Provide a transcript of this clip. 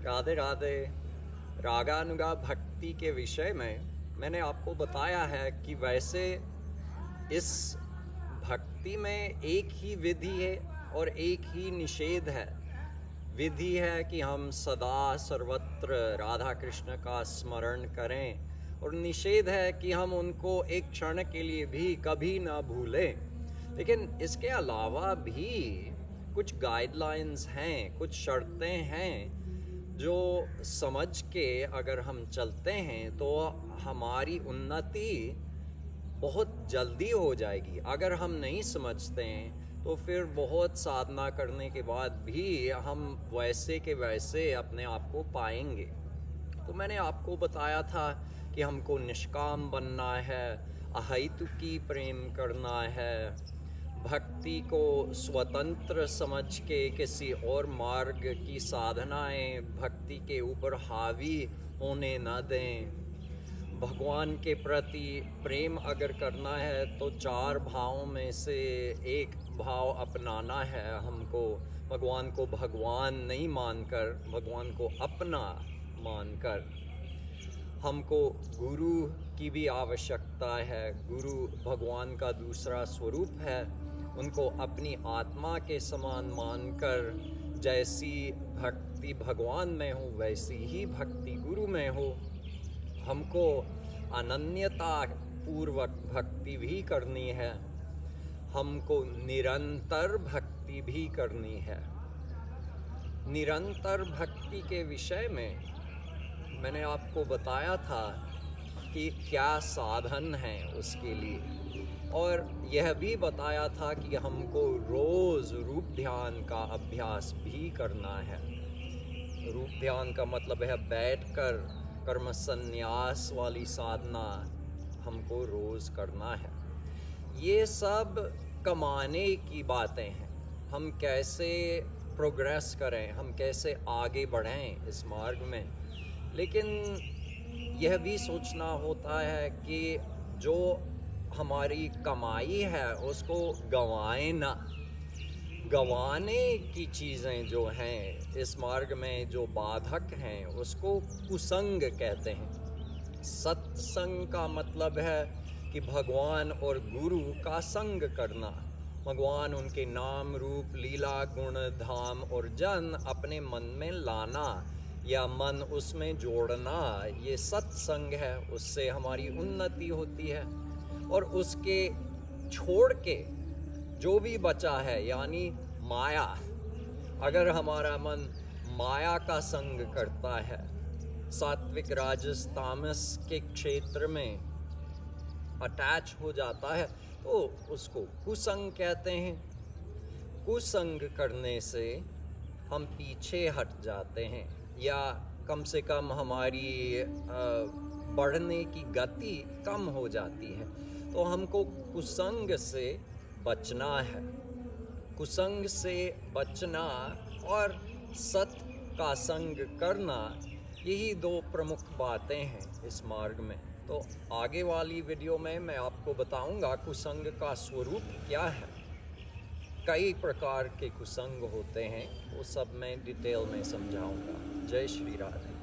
राधे राधे। रागानुगा भक्ति के विषय में मैंने आपको बताया है कि वैसे इस भक्ति में एक ही विधि है और एक ही निषेध है। विधि है कि हम सदा सर्वत्र राधा कृष्ण का स्मरण करें, और निषेध है कि हम उनको एक क्षण के लिए भी कभी ना भूलें। लेकिन इसके अलावा भी कुछ गाइडलाइंस हैं, कुछ शर्तें हैं जो समझ के अगर हम चलते हैं तो हमारी उन्नति बहुत जल्दी हो जाएगी। अगर हम नहीं समझते हैं तो फिर बहुत साधना करने के बाद भी हम वैसे के वैसे अपने आप को पाएंगे। तो मैंने आपको बताया था कि हमको निष्काम बनना है, अहैतुकी प्रेम करना है, भक्ति को स्वतंत्र समझ के किसी और मार्ग की साधनाएं भक्ति के ऊपर हावी होने न दें। भगवान के प्रति प्रेम अगर करना है तो 4 भावों में से एक भाव अपनाना है हमको। भगवान को भगवान नहीं मानकर, भगवान को अपना मानकर। हमको गुरु की भी आवश्यकता है। गुरु भगवान का दूसरा स्वरूप है। उनको अपनी आत्मा के समान मानकर जैसी भक्ति भगवान में हो वैसी ही भक्ति गुरु में हो। हमको अनन्यता पूर्वक भक्ति भी करनी है। हमको निरंतर भक्ति भी करनी है। निरंतर भक्ति के विषय में मैंने आपको बताया था कि क्या साधन है उसके लिए, और यह भी बताया था कि हमको रोज़ रूप ध्यान का अभ्यास भी करना है। रूप ध्यान का मतलब है बैठकर कर्म संन्यास वाली साधना हमको रोज़ करना है। ये सब कमाने की बातें हैं। हम कैसे प्रोग्रेस करें, हम कैसे आगे बढ़ें इस मार्ग में। लेकिन यह भी सोचना होता है कि जो हमारी कमाई है उसको गंवाएं ना। गंवाने की चीज़ें जो हैं इस मार्ग में जो बाधक हैं उसको कुसंग कहते हैं। सत्संग का मतलब है कि भगवान और गुरु का संग करना। भगवान, उनके नाम रूप लीला गुण धाम और जन अपने मन में लाना या मन उसमें जोड़ना, ये सत्संग है। उससे हमारी उन्नति होती है। और उसके छोड़ के जो भी बचा है यानी माया, अगर हमारा मन माया का संग करता है, सात्विक राजस तामस के क्षेत्र में अटैच हो जाता है, तो उसको कुसंग कहते हैं। कुसंग करने से हम पीछे हट जाते हैं, या कम से कम हमारी बढ़ने की गति कम हो जाती है। तो हमको कुसंग से बचना है। कुसंग से बचना और सत का संग करना, यही 2 प्रमुख बातें हैं इस मार्ग में। तो आगे वाली वीडियो में मैं आपको बताऊंगा कुसंग का स्वरूप क्या है। कई प्रकार के कुसंग होते हैं, वो सब मैं डिटेल में समझाऊंगा। जय श्री राधे।